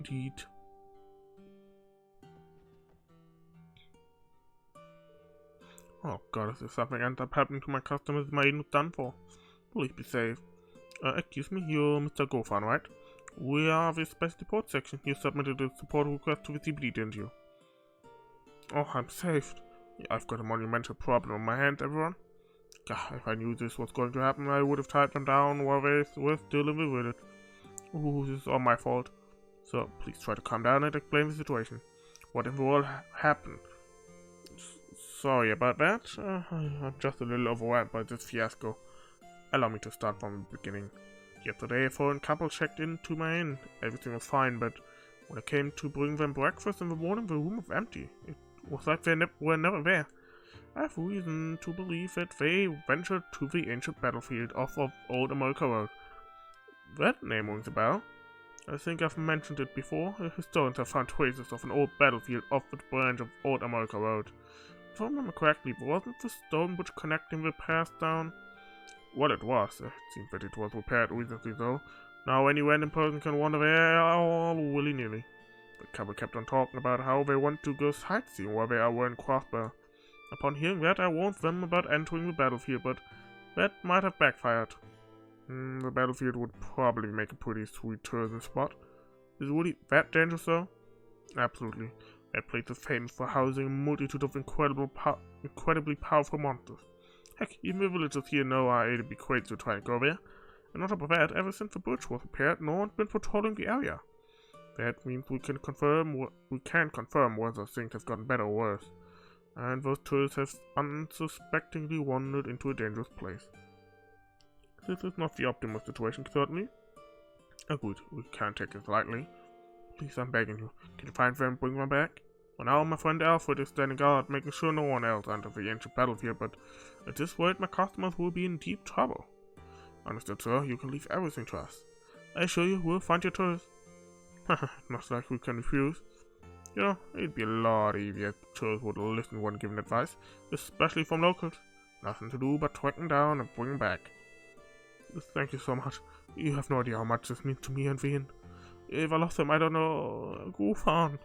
Indeed. Oh god, if there's something ends up happening to my customers, my aid is done for. Please be safe. Excuse me, you're Mr. Geofront, right? We are the special support section. You submitted a support request to the CBD, didn't you? Oh, I'm saved. I've got a monumental problem on my hands, everyone. God, if I knew this was going to happen, I would have tied them down while they were still in the village. Ooh, this is all my fault. So, please try to calm down and explain the situation. What in the world happened? Sorry about that. I'm just a little overwhelmed by this fiasco. Allow me to start from the beginning. Yesterday, a foreign couple checked into my inn. Everything was fine, but when I came to bring them breakfast in the morning, the room was empty. It was like they were never there. I have reason to believe that they ventured to the ancient battlefield off of Old America Road. That name rings a bell. I think I've mentioned it before. Historians have found traces of an old battlefield off the branch of Old America Road. If I remember correctly, wasn't the stone bridge connecting the path down? Well, it was. It seems that it was repaired recently, though. Now any random person can wander there all willy-nilly. The couple kept on talking about how they want to go sightseeing while they were in Crossbell. Upon hearing that, I warned them about entering the battlefield, but that might have backfired. The battlefield would probably make a pretty sweet tourism spot. Is it really that dangerous, though? Absolutely. That place is famous for housing a multitude of incredibly powerful monsters. Heck, even the villagers here know it'd be crazy to try and go there. And on top of that, ever since the bridge was repaired, no one's been patrolling the area. That means we can confirm whether things have gotten better or worse. And those tourists have unsuspectingly wandered into a dangerous place. This is not the optimal situation, certainly. Agreed, we can't take this lightly. Please, I'm begging you. Can you find them and bring them back? For now, my friend Alfred is standing guard, making sure no one else enters the ancient battlefield, but at this rate, my customers will be in deep trouble. Understood, sir. You can leave everything to us. I assure you, we'll find your tourists. Not like we can refuse. You know, it'd be a lot easier if tourists would listen when given advice, especially from locals. Nothing to do but track them down and bring them back. Thank you so much. You have no idea how much this means to me and the inn. If I lost them, I don't know. Goof on.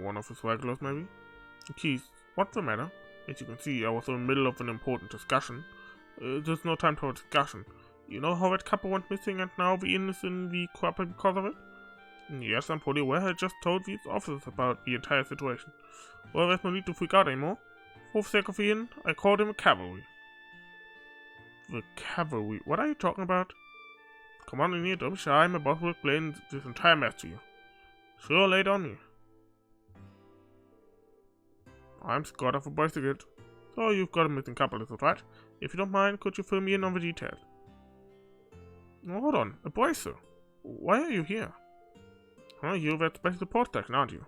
One of his regulars, maybe? Keith, what's the matter? As you can see, I was in the middle of an important discussion. There's no time for a discussion. You know how that couple went missing and now the inn is in the crapper because of it? Yes, I'm fully aware. I just told these officers about the entire situation. Well, there's no need to freak out anymore. For the sake of the inn, I called him a cavalry. The cavalry? What are you talking about? Come on in here, don't be shy. My boss will explain this entire mess to you. Sure, lay it on me. I'm Scott of a bicycle. So you've got a missing couple, is that right? If you don't mind, could you fill me in on the details? Oh, hold on, a bracer. Why are you here? You're that special support section, aren't you?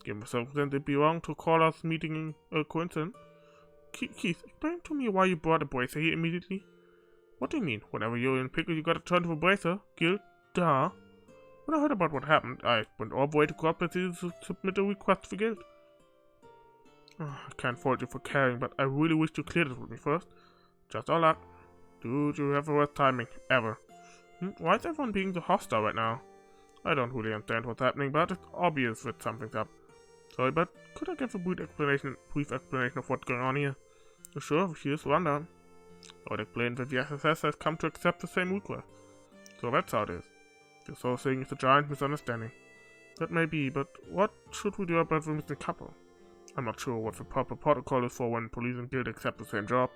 Given the circumstance, it'd be wrong to call us meeting a coincidence. Keith, explain to me why you brought a bracer here immediately. What do you mean? Whenever you're in pickle, you gotta turn to a bracer? Guild? Duh. When I heard about what happened, I went all the way to Crossbell to submit a request for guild. I can't fault you for caring, but I really wish you cleared it with me first. Just all that. Dude, you have the worst timing, ever. Why is everyone being so hostile right now? I don't really understand what's happening, but it's obvious that something's up. Sorry, but could I give a brief explanation of what's going on here? Sure, here's the rundown. I would explain that the SSS has come to accept the same request. So that's how it is. This whole thing is a giant misunderstanding. That may be, but what should we do about the missing couple? I'm not sure what the proper protocol is for when police and guild accept the same job.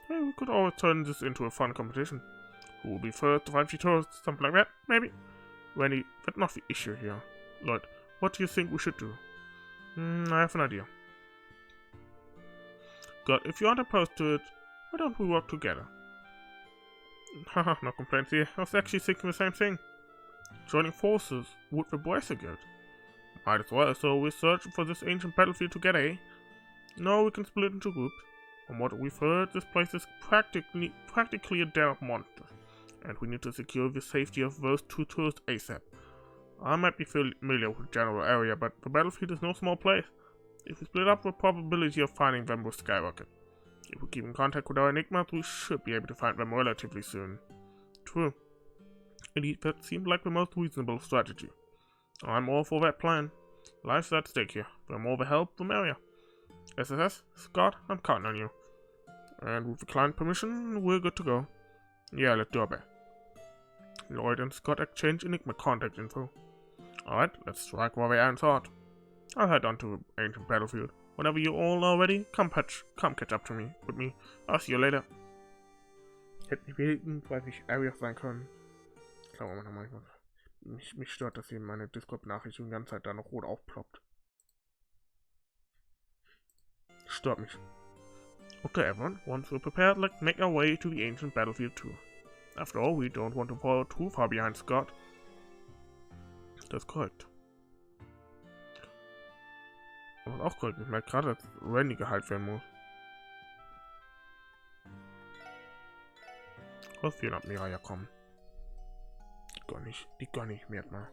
Hey, we could always turn this into a fun competition. Who will be first to find the tourists, something like that, maybe? Rennie, that's not the issue here. Lloyd, what do you think we should do? I have an idea. God, if you aren't opposed to it, why don't we work together? Haha, no complaints here. I was actually thinking the same thing. Joining forces with the Bracer Guild. Might as well, so we're searching for this ancient battlefield together, eh? No, we can split into groups. From what we've heard, this place is practically a den of monsters, and we need to secure the safety of those two tourists ASAP. I might be familiar with the general area, but the battlefield is no small place. If we split up, the probability of finding them will skyrocket. If we keep in contact with our enigmas, we should be able to find them relatively soon. true. Indeed, that seemed like the most reasonable strategy. I'm all for that plan. Life's at stake here. The more the help, the merrier. SSS, Scott, I'm counting on you. And with the client permission, we're good to go. Yeah, let's do our best. Lloyd and Scott exchange Enigma contact info. Alright, let's strike while the iron's hot. I'll head on to the ancient battlefield. Whenever you all are ready, come catch up with me. I'll see you later. Hätte nicht irgendwelche Areas sein können. Schauen wir mal manchmal. Mich stört, dass hier meine Discord-Nachricht die ganze Zeit da noch rot aufploppt. Stört mich. Okay, everyone, once we're prepared, let's make our way to the ancient battlefield too. After all, we don't want to fall too far behind Scott. Das ist korrekt. Aber auch korrekt. Ich merke gerade, dass Randy geheilt werden muss. Was viel Admiral ja kommen. Die gar nicht mehr mal.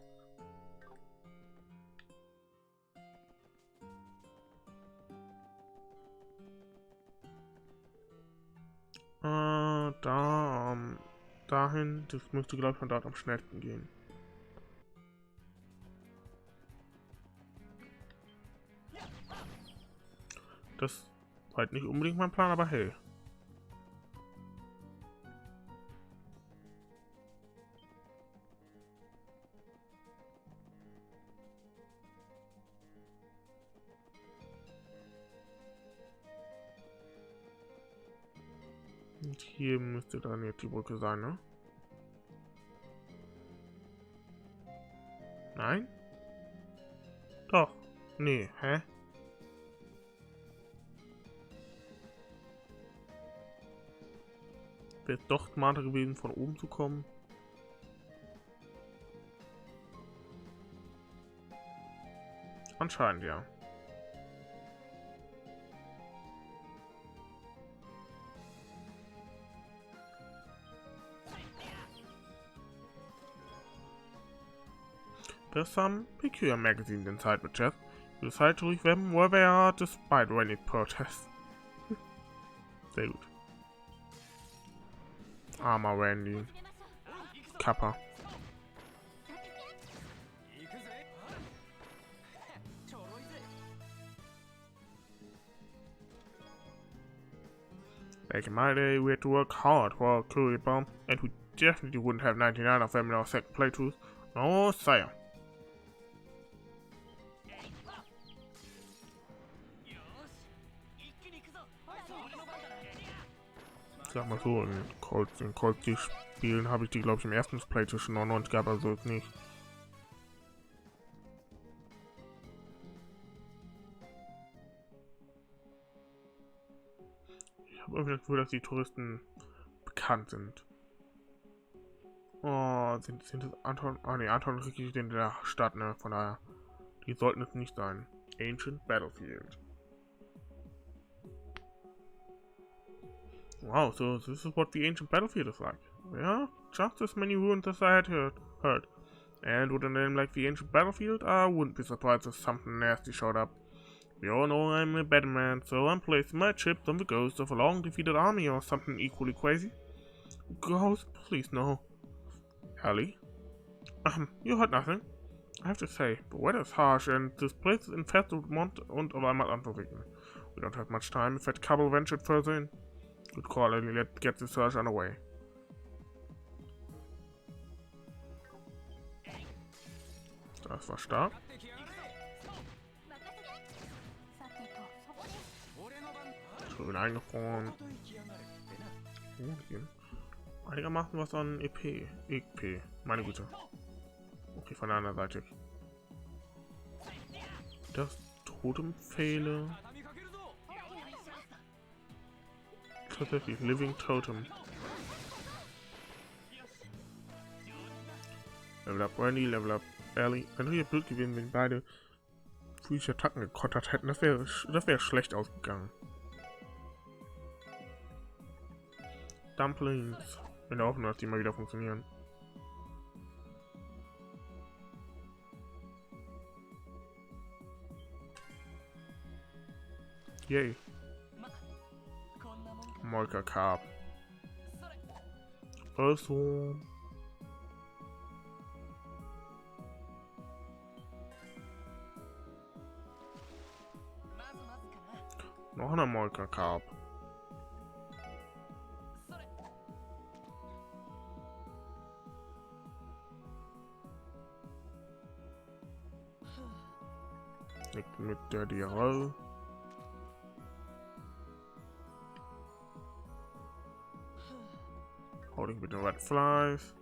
Dahin, das müsste glaube ich von dort am schnellsten gehen. Das war halt nicht unbedingt mein Plan, aber hey. Und hier müsste dann jetzt die Brücke sein, ne? Nein? Doch. Nee, hä? Wäre es doch smarter gewesen, von oben zu kommen? Anscheinend, ja. There's some peculiar magazines inside the chest. You decide to leave them where they are despite any protest. Sehr gut. Armer Randy. Kappa. Back in my day, we had to work hard for our courier bomb, and we definitely wouldn't have 99 of them in our second playthroughs. No, sire. Sag mal so, in Cold Spielen habe ich die, glaube ich, im ersten Playthrough schon 99 gehabt, also ist nicht. Ich habe irgendwie das Gefühl, dass die Touristen bekannt sind. Oh, sind das Anton? Ah ne, Anton und Ricky in der Stadt, ne? Von daher, die sollten es nicht sein. Ancient Battlefield. Wow, so this is what the ancient battlefield is like. Yeah, just as many ruins as I had heard. And with a name like the ancient battlefield, I wouldn't be surprised if something nasty showed up. We all know I'm a bad man, so I'm placing my chips on the ghost of a long defeated army or something equally crazy. Ghost, please no. Ellie? You heard nothing. I have to say, the weather's harsh and this place is infested with Mont und auf einmal anverwickeln. We don't have much time if that couple ventured further in. Good call, Ellie. Let's get the search underway. Das war stark. Schön eingefroren. Einigermaßen was an EP. Meine Güte. Okay, von der anderen Seite. Das Totempfähle. Tatsächlich, Living Totem. Level up Randy, Level up Elie. Wenn wir blöd gewesen, wenn beide physische Attacken gekontert hätten, das wäre schlecht ausgegangen. Dumplings. In der Hoffnung, dass die mal wieder funktionieren. Yay. Molker Carp. Also, Noch eine Molker Carp. Nicht mit der Diarrhoe. Holding mit den Red Flies.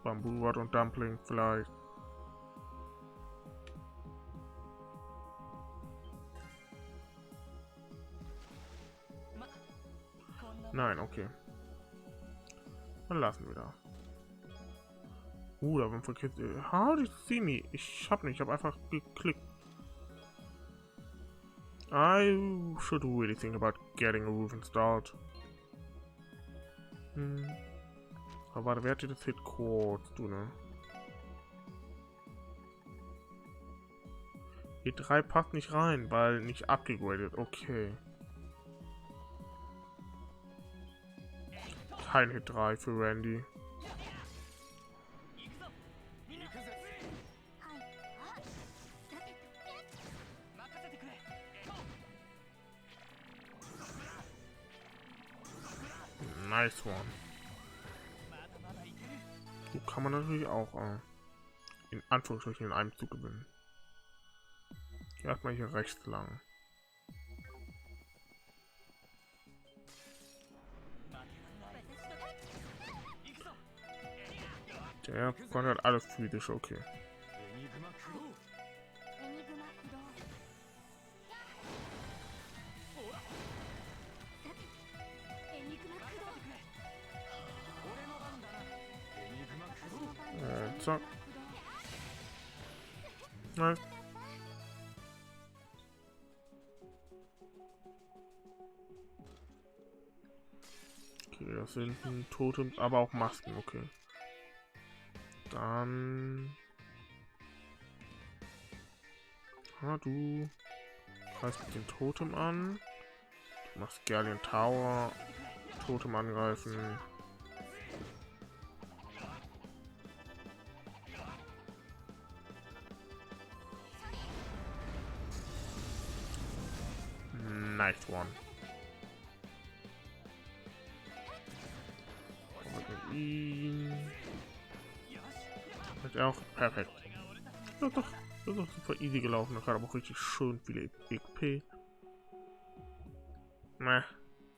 Bamboo Rod und Dumpling vielleicht. Nein, okay. Dann lassen wir das. Da waren verkehrt. How did you see me? Ich hab einfach geklickt. I should really think about getting a roof installed. Aber warte, wer hat das Hit kurz? Du, ne? E3 passt nicht rein, weil nicht abgegradet. Okay. Kein Hit 3 für Randy. Nice one. So kann man natürlich auch in Anführungsstrichen in einem Zug gewinnen. Erstmal hier rechts lang. Der konnte alles physisch, okay. Zack. Nice. Okay, das sind Totems, aber auch Masken, okay. Dann... du greifst mit dem Totem an. Du machst Guardian Tower. Totem angreifen. Nice one. Hat auch perfekt. Ja, doch, das ist doch super easy gelaufen. Das hat aber auch richtig schön viele XP.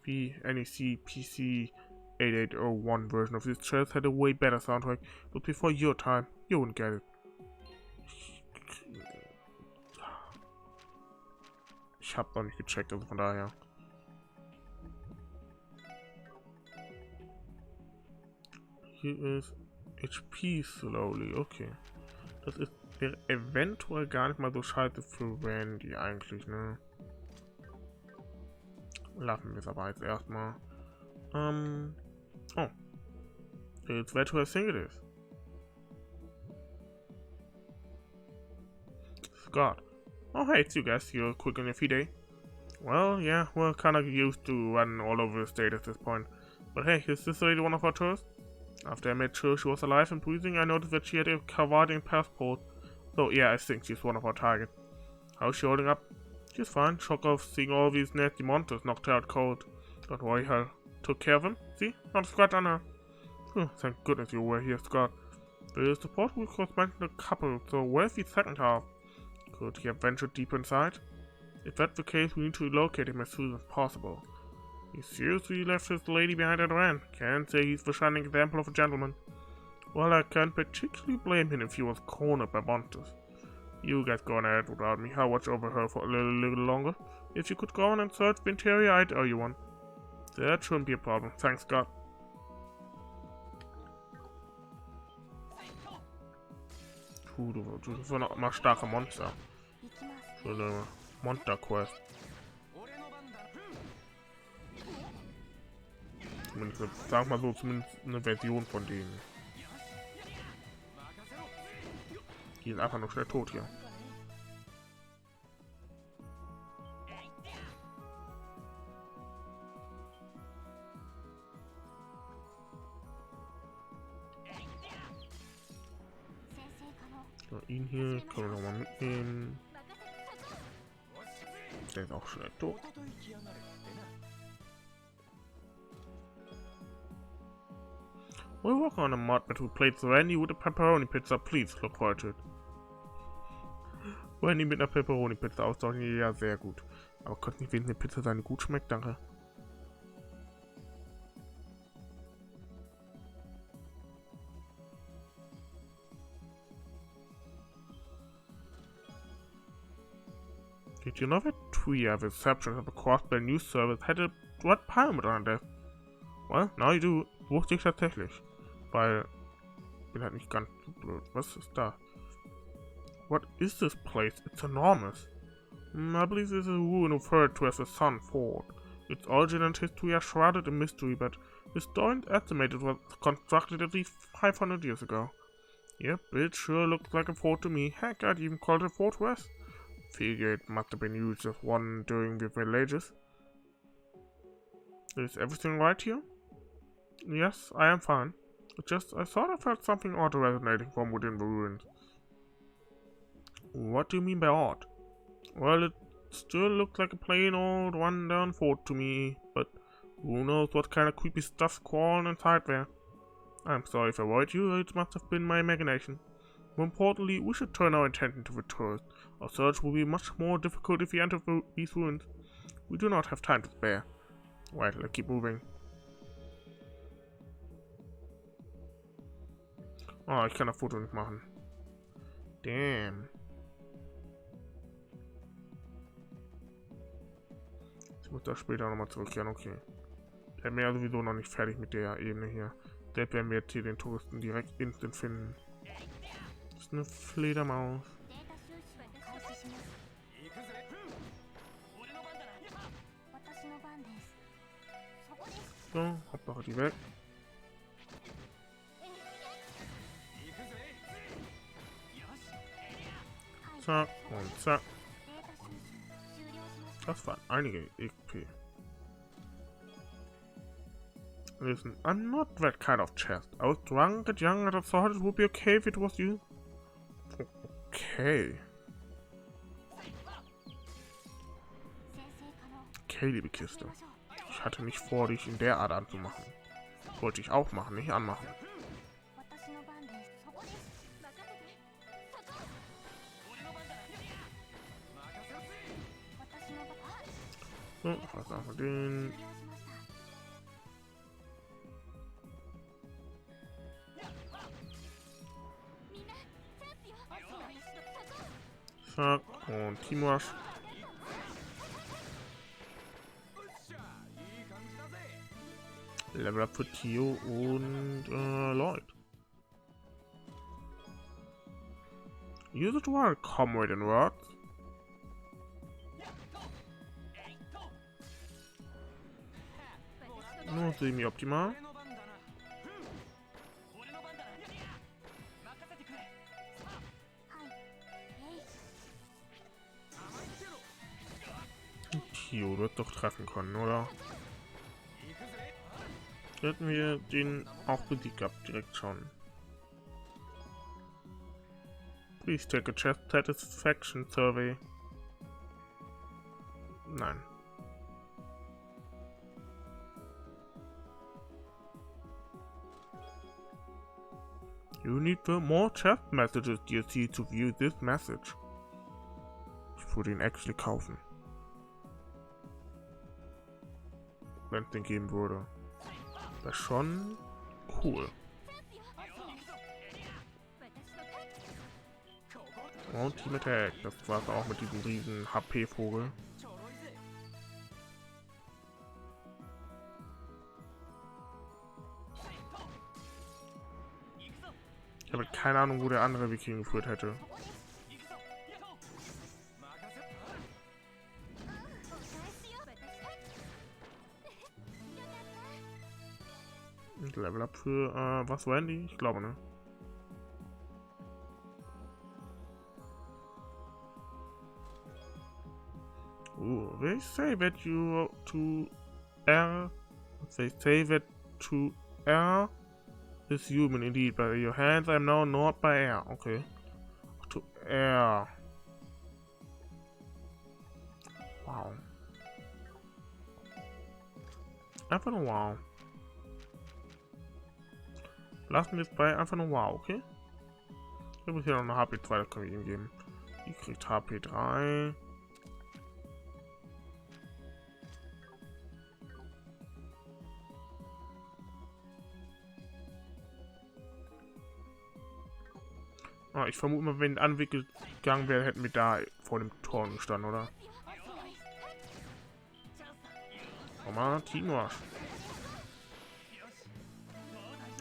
The NEC PC 8801 version of this chess had a way better soundtrack, but before your time, you wouldn't get it. Ich hab noch nicht gecheckt, also von daher. Hier ist HP slowly, okay. Das wäre eventuell gar nicht mal so scheiße für Randy eigentlich, ne? Lassen wir es aber jetzt erstmal. Oh. It's where I think it is. Scott. Oh hey, it's you guys. You're quick on your feet, eh? Well, yeah, we're kinda used to running all over the state at this point. But hey, is this lady one of our tourists? After I made sure she was alive and breathing, I noticed that she had a Canadian passport. So yeah, I think she's one of our targets. How's she holding up? She's fine. Shock of seeing all these nasty monsters knocked her out cold. Don't worry, I took care of them. See? Not a scratch on her. Thank goodness you were here, Scott. The support group was mentioned a couple, so where's the second half? Could he have ventured deeper inside? If that's the case, we need to locate him as soon as possible. He seriously left his lady behind and ran. Can't say he's the shining example of a gentleman. Well, I can't particularly blame him if he was cornered by monsters. You guys go on ahead without me. I'll watch over her for a little longer. If you could go on and search the interior, I'd owe you one. That shouldn't be a problem. Thanks, Scott. Du bist so noch mal starke Monster. So eine Monster-Quest. Zumindest, sag mal so, zumindest eine Version von denen. Die sind einfach nur schnell tot hier. So, ihn hier können wir noch mal mitnehmen. Der ist auch schnell tot. We're working on a mod that replaces Randy with a pepperoni pizza. Please look forward to it. Randy mit einer Pepperoni Pizza austauschen, ja, sehr gut. Aber könnte nicht wenigstens eine Pizza sein, die gut schmeckt, danke. Did you know that we have reception of the Crossbell News Service had a red pirate on death? Well, now you do. Wusste ich tatsächlich. Weil bin halt nicht ganz so blöd. Was ist da? What is this place? It's enormous. I believe this is a ruin referred to as the Sun Fort. Its origin and history are shrouded in mystery, but historians estimate it was constructed at least 500 years ago. Yep, it sure looks like a fort to me. Heck, I'd even call it a fortress. Figure it must have been used as one during the Middle Ages. Is everything right here? Yes, I am fine. I thought I felt something odd resonating from within the ruins. What do you mean by odd? Well, it still looks like a plain old rundown fort to me, but who knows what kind of creepy stuff's crawling inside there. I'm sorry if I worried you, it must have been my imagination. More importantly, we should turn our attention to the tourists. Our search will be much more difficult if we enter these ruins. We do not have time to spare. Right, let's keep moving. Oh, ich kann das Foto nicht machen. Damn. Ich muss da später nochmal zurückkehren, okay. Dann wäre sowieso noch nicht fertig mit der Ebene hier. Selbst werden wir jetzt hier den Touristen direkt instant finden. Das ist eine Fledermaus. So, Hauptsache die weg. Zack und zack. Das waren einige XP. Listen, I'm not that kind of chest. I was drunk and young and I thought it would be okay if it was you. Okay. Okay, liebe Kiste. Ich hatte nicht vor, dich in der Art anzumachen. Wollte ich auch machen, nicht anmachen. So, was machen wir den? Zack, und Teamwash. Level up für Tio und Lloyd. Use it well, comrade in words. Nur semi-optimal. Tio wird doch treffen können, oder? Hätten wir den auch besiegt gehabt, direkt schon. Please take a chest satisfaction survey. Nein. You need the more chest messages DLC to view this message. Ich würde ihn actually kaufen. Wenn es den geben würde. Das ist schon cool. Und Team Attack. Das war es auch mit diesem riesen HP-Vogel. Ich habe keine Ahnung, wo der andere Weg hingeführt hätte. Level up für, was Randy? Ich glaube, ne? They say that you to err. They say that to err is human indeed, but your hands I'm now not by air. Okay. To err. Wow. Einfach nur wow. Lassen wir es bei einfach nur wow, okay? Ich habe hier noch eine HP 2, das können wir ihm geben. Die kriegt HP 3. Ah, ich vermute mal, wenn Anweg gegangen wäre, hätten wir da vor dem Tor gestanden, oder? Komm mal, Teamwash.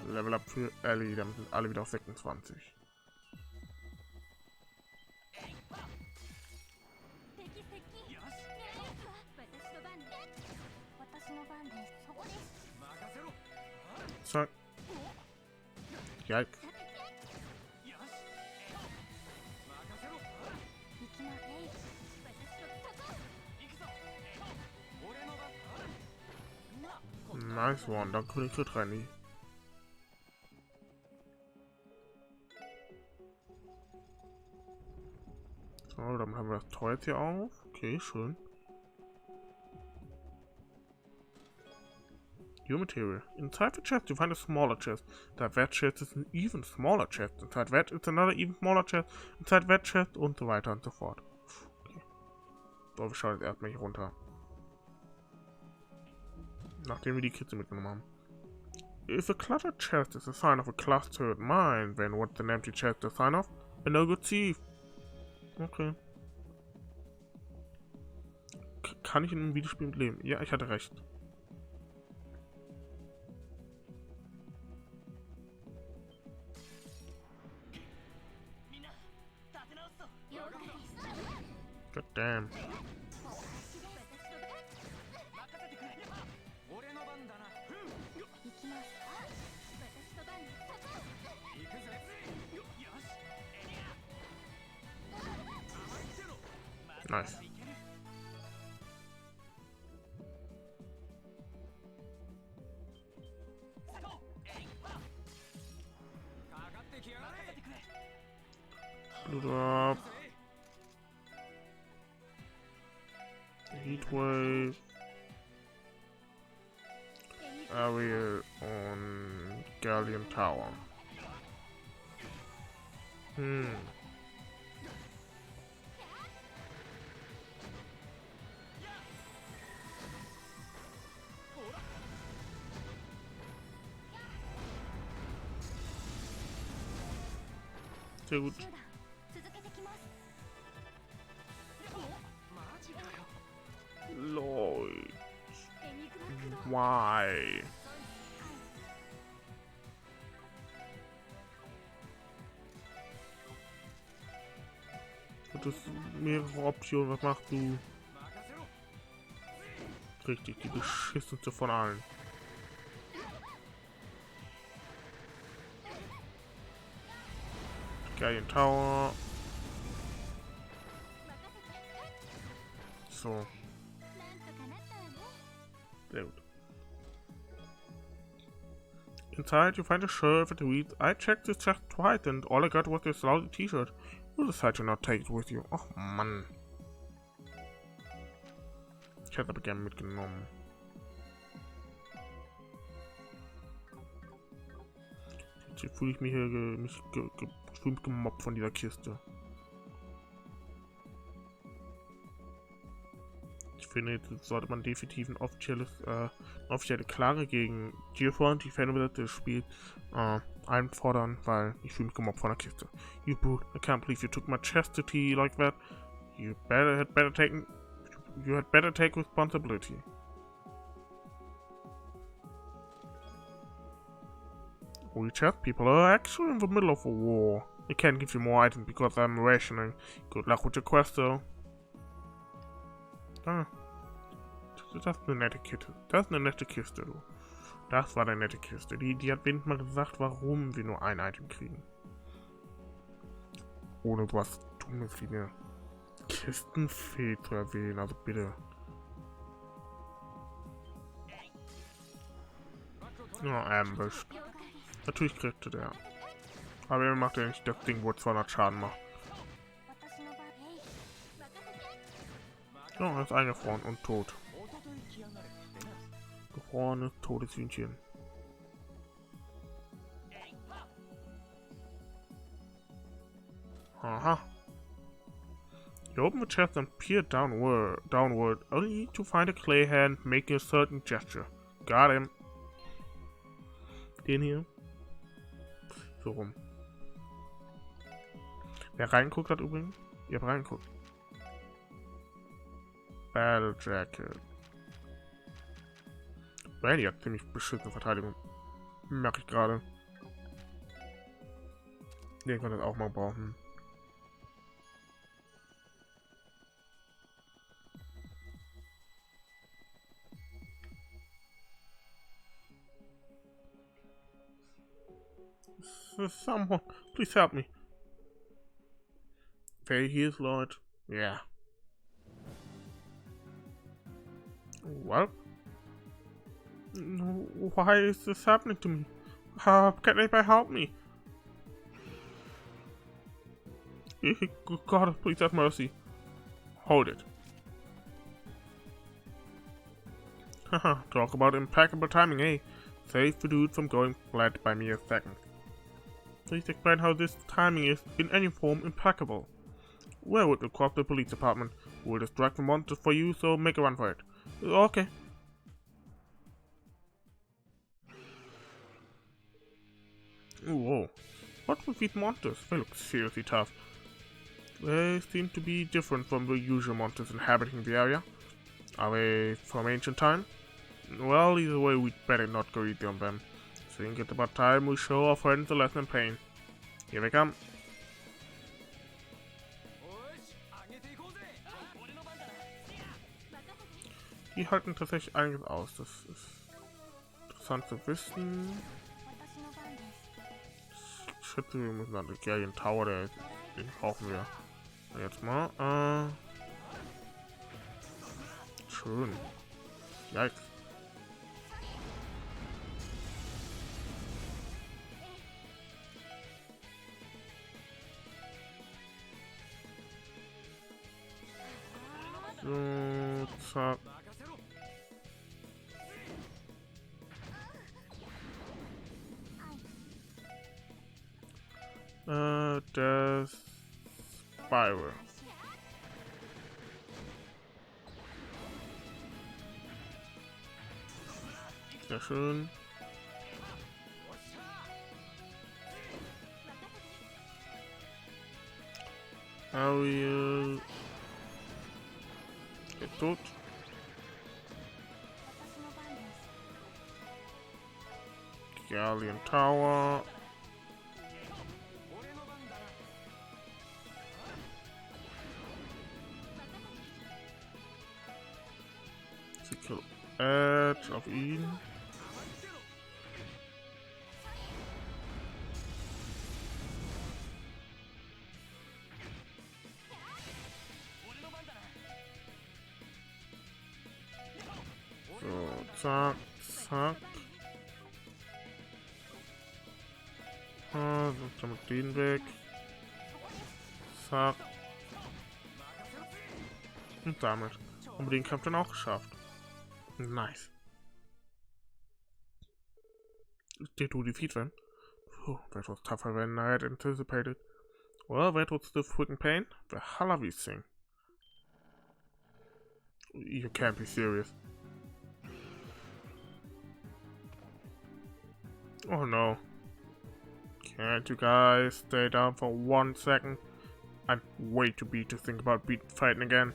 Level up für Elie, damit sind alle wieder auf 26. Zack. Yikes. Nice one, danke für den Crit, Renny. So, dann haben wir das Tor jetzt hier auf. Okay, schön. New material. Inside the chest you find a smaller chest. Inside that chest is an even smaller chest. Inside that is another even smaller chest. Inside that chest und so weiter und so fort. Okay. So, wir schauen jetzt erstmal hier runter. Nachdem wir die Kiste mitgenommen haben. If a cluttered chest is a sign of a clustered mind, then what's an empty chest a sign of? A no good thief. Okay. Kann ich in einem Videospiel mit leben? Ja, ich hatte recht. God damn. Nice. Blut ab. Heatwave. Ariel und Galleon Tower. Sehr gut. Lloyd. Why? Das ist mehrere Optionen. Was machst du? Richtig, die beschissenste von allen. Galleon Tower. So. Sehr gut. Inside you find a shirt that reads, I checked this chest twice and all I got was this lousy t-shirt. You decide to not take it with you. Ach Mann. Ich hätte aber gerne mitgenommen. Jetzt fühle ich mich hier gemobbt von dieser Kiste. Ich finde, jetzt sollte man definitiv eine offizielle Klage gegen Geofront, die Fanübersetzung des Spiels, einfordern, weil ich fühle mich gemobbt von der Kiste. You brute, I can't believe you took my chastity like that. You had better take responsibility. We chest people are actually in the middle of a war. I can't give you more items because I'm rationing. Good luck with your quest though. Ah. Das ist eine nette Kiste. Das ist eine nette Kiste, du. Das war eine nette Kiste. Die hat wenigstens mal gesagt, warum wir nur ein Item kriegen. Ohne was Dummes wie eine Kistenfee zu erwähnen, also bitte. Ja, Ambush. Natürlich kriegt der. Aber er macht ja nicht das Ding, wo 200 Schaden macht. Oh, er ist eingefroren und tot. Gefrorenes, totes Hühnchen. Aha. You open the chest and peer downward, only to find a clay hand making a certain gesture. Got him. Den hier. So rum. Wer reinguckt hat übrigens? Ihr habt reinguckt. Battle Jacket. Randy hat ziemlich beschissene Verteidigung. Merke ich gerade. Den kann das auch mal brauchen. Someone, please help me. Okay, here's Lloyd. Yeah. Well, why is this happening to me? Can anybody help me? God, please have mercy. Hold it. Haha, talk about impeccable timing, eh? Save the dude from going flat by mere second. Please explain how this timing is, in any form, impeccable. Where would it cost the police department? We'll distract the monsters for you, so make a run for it. Okay. Whoa. What's with these monsters? They look seriously tough. They seem to be different from the usual monsters inhabiting the area. Are they from ancient time? Well, either way, we'd better not go easy on them. Think it's about time we show our friends a lesson in pain. Here they come. Die halten tatsächlich einiges aus. Das ist interessant zu wissen. Ich schätze, wir müssen an den Gallien Tower, den brauchen wir. Jetzt mal. Schön. Yikes. So, zack. Das Spiral. Sehr schön. Ariel. Ist tot. Galleon Tower. Kill Edge auf ihn. So, zack, zack. So, damit den weg. Zack. Und damit haben wir den Kampf dann auch geschafft. Nice. Did we defeat them? Oh, that was tougher than I had anticipated. Well, that was the freaking pain. The hell are these things? You can't be serious. Oh no. Can't you guys stay down for 1 second? I'm way too beat to think about fighting again.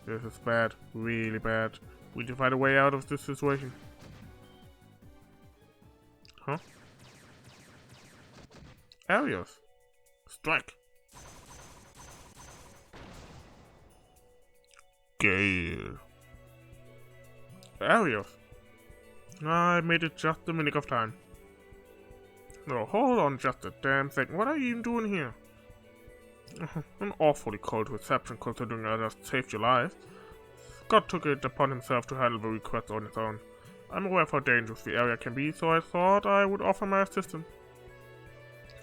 This is bad. Really bad. We need to find a way out of this situation. Huh? Areas. Strike. Gale. Areas. I made it just a minute of time. No, hold on just a damn second. What are you even doing here? An awfully cold reception considering I just saved your life. God took it upon himself to handle the request on his own. I'm aware of how dangerous the area can be, so I thought I would offer my assistance.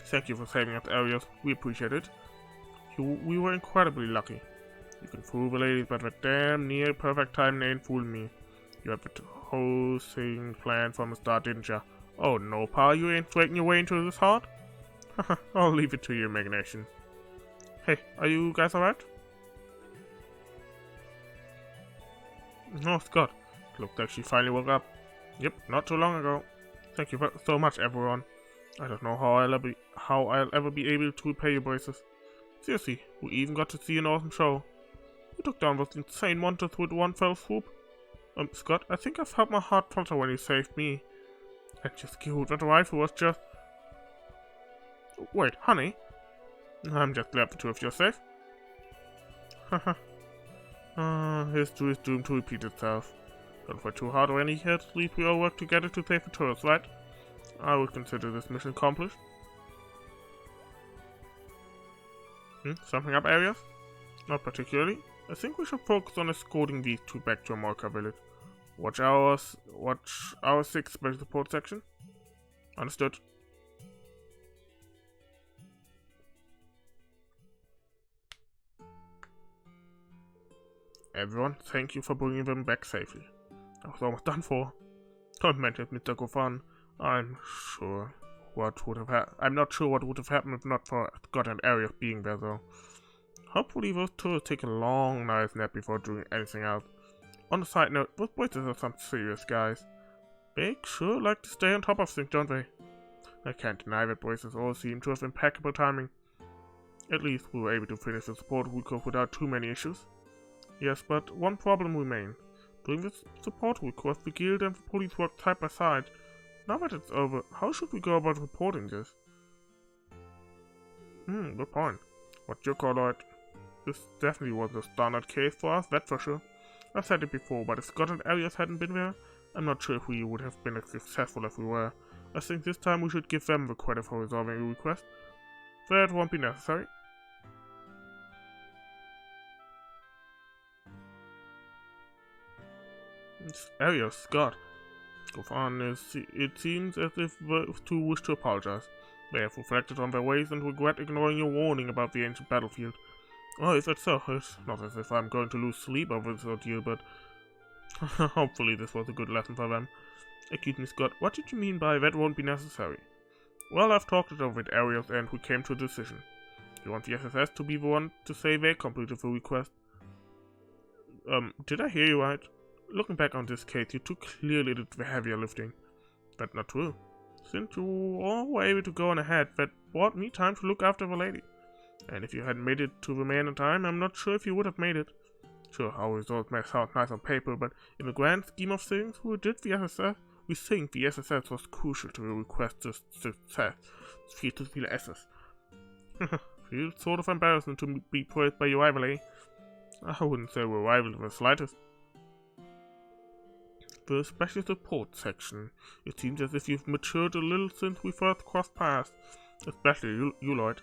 Thank you for saving us, Arius. We appreciate it. We were incredibly lucky. You can fool the ladies, but that damn near perfect time ain't fooling me. You had the whole thing planned from the start, didn't ya? Oh no, Pa, you ain't faking your way into this heart? I'll leave it to your imagination. Hey, are you guys alright? Oh, Scott. Looks like she finally woke up. Yep, not too long ago. Thank you so much, everyone. I don't know how I'll ever be able to repay your braces. Seriously, we even got to see an awesome show. You took down those insane monsters with one fell swoop. Scott, I think I felt my heart flutter when you saved me. And just cute, that rifle was just... Wait, honey? I'm just glad the two of you are safe. Haha. History is doomed to repeat itself. Don't fight too hard or any head sleep, we all work together to save the tourists, right? I would consider this mission accomplished. Something up, areas? Not particularly. I think we should focus on escorting these two back to Amorca village. Watch our 6 special support section. Understood. Everyone, thank you for bringing them back safely. I was almost done for. Don't mention it, Mr. Geofront. I'm not sure what would have happened if not for Scott and Ariel being there, though. Hopefully those two take a long, nice nap before doing anything else. On a side note, those boys are some serious guys. They sure like to stay on top of things, don't they? I can't deny that boys all seem to have impeccable timing. At least we were able to finish the support week without too many issues. Yes, but one problem remains. During this support request, the guild and the police worked side by side. Now that it's over, how should we go about reporting this? Good point. What's your call, Lloyd? This definitely was a standard case for us, that's for sure. I've said it before, but if Scott and Elias hadn't been there, I'm not sure if we would have been as successful as we were. I think this time we should give them the credit for resolving the request. That won't be necessary. It's Elias, Scott. It seems as if the two wish to apologize. They have reflected on their ways and regret ignoring your warning about the ancient battlefield. Oh, if that's so, it's not as if I'm going to lose sleep over this ordeal, but hopefully this was a good lesson for them. Excuse me, Scott, what did you mean by that won't be necessary? Well, I've talked it over with Arias and we came to a decision. You want the SSS to be the one to say they completed the request? Did I hear you right? Looking back on this case, you two clearly did the heavier lifting. That's not true. Since you all were able to go on ahead, that bought me time to look after the lady. And if you hadn't made it to the man in time, I'm not sure if you would have made it. Sure, our results may sound nice on paper, but in the grand scheme of things, we think the SSS was crucial to the request's success. Feel SS. Feels sort of embarrassing to be praised by your rival, eh? I wouldn't say we're rivals in the slightest. The special support section. It seems as if you've matured a little since we first crossed paths. Especially you, Lloyd.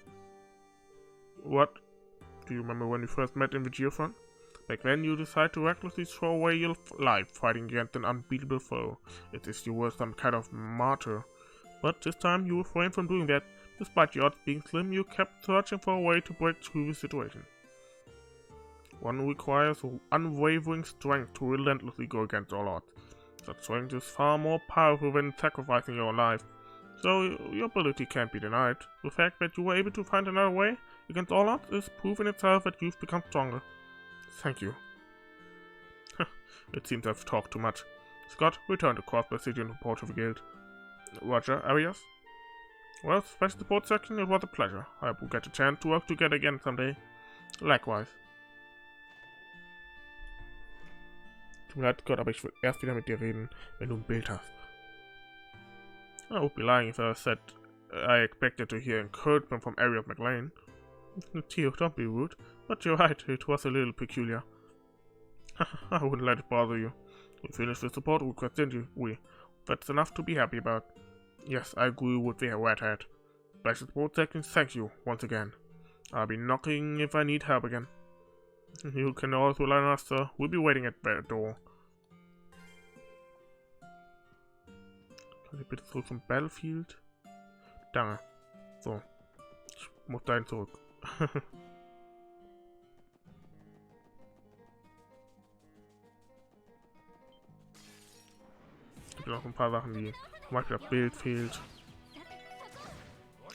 What? Do you remember when we first met in the Geofront? Back then you decided to recklessly throw away your life fighting against an unbeatable foe, as if you were some kind of martyr. But this time you refrained from doing that. Despite your odds being slim, you kept searching for a way to break through the situation. One requires unwavering strength to relentlessly go against all odds. That strength is far more powerful than sacrificing your own life. So your ability can't be denied. The fact that you were able to find another way against all odds is proof in itself that you've become stronger. Thank you. It seems I've talked too much. Scott, return to Crossbell City and report to the guild. Roger, Arias? Well, special support section, it was a pleasure. I hope we'll get a chance to work together again someday. Likewise. Tut mir leid, Gott, aber ich will erst wieder mit dir reden, wenn du ein Bild hast. I would be lying if I said I expected to hear encouragement from Elie MacDowell. Tio, don't be rude, but you're right, it was a little peculiar. I wouldn't let it bother you. We finished the support request, didn't we? That's enough to be happy about. Yes, I agree with the red hat. Special support section, thank you, once again. I'll be knocking if I need help again. You can always rely on us, sir. We'll be waiting at the door. Kann ich bitte zurück zum Battlefield? Danke. So. Ich muss dahin zurück. gibt noch ein paar Sachen, wie zum Beispiel das Bild fehlt.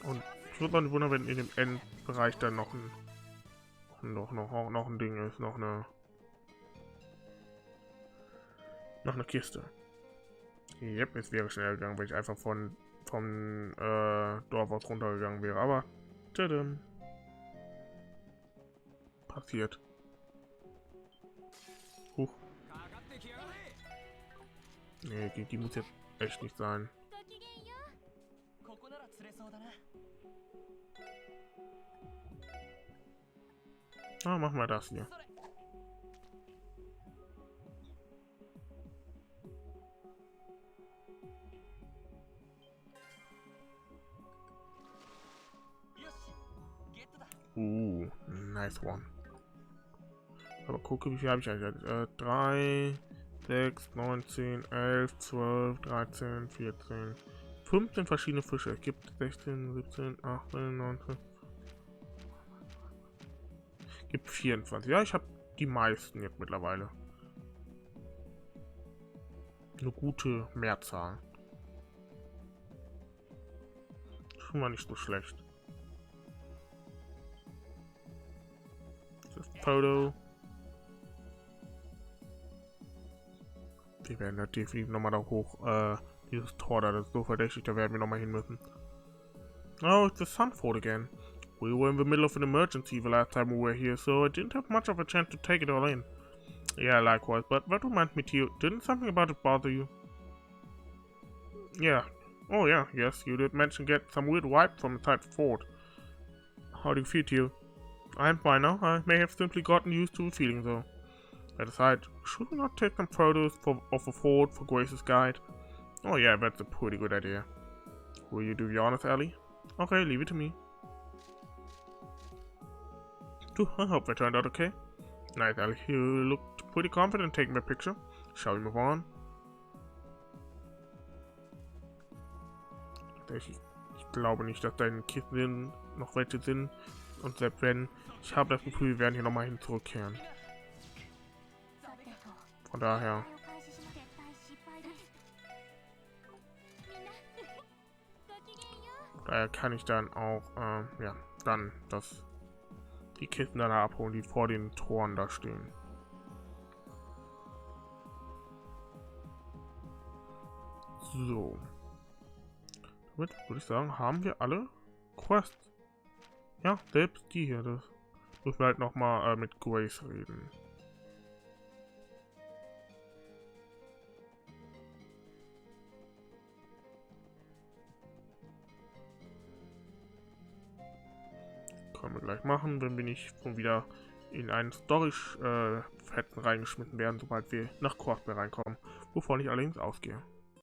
Und ich würde mich wundern, wenn in dem Endbereich dann noch ein Ding ist, noch eine Kiste. Yep, es wäre schnell gegangen, wenn ich einfach vom Dorf aus runtergegangen wäre, aber tadam. Passiert. Huch. Nee, die muss jetzt echt nicht sein. Ah, machen wir das hier. Nice one. Aber gucke, wie viel habe ich eigentlich? 3, 6, 9, 10, 11, 12, 13, 14, 15 verschiedene Fische. Es gibt 16, 17, 18, 19. Gibt 24. Ja, ich habe die meisten jetzt mittlerweile. Eine gute Mehrzahl. Schon mal nicht so schlecht. Das Foto. Wir werden da definitiv nochmal da hoch. Dieses Tor da, das ist so verdächtig, da werden wir nochmal hin müssen. Oh, it's the Sunford again. We were in the middle of an emergency the last time we were here, so I didn't have much of a chance to take it all in. Yeah, likewise, but that reminds me, Tio, didn't something about it bother you? Yeah. Oh yeah, yes, you did mention getting some weird vibe from inside the fort. How do you feel, Tio? I'm fine now. I may have simply gotten used to the feeling, though. That aside, should we not take some photos of the fort for Grace's guide? Oh yeah, that's a pretty good idea. Will you do the honors, Ellie? Okay, leave it to me. I hope that turned out okay. Nice, Ellie. You looked pretty confident taking the picture. Shall we move on? Ich glaube nicht, dass da in den Kisten noch welche sind. Und selbst wenn, ich habe das Gefühl, wir werden hier nochmal hin zurückkehren. Von daher. Daher kann ich dann auch, ja, dann die Kisten dann abholen, die vor den Toren da stehen. So. Damit würde ich sagen, haben wir alle Quests. Ja, selbst die hier. Das müssen wir halt nochmal mit Grace reden. Können wir gleich machen, wenn wir nicht schon wieder in einen Storage-Fetten reingeschmissen werden, sobald wir nach Crossbell reinkommen, wovon ich allerdings ausgehe.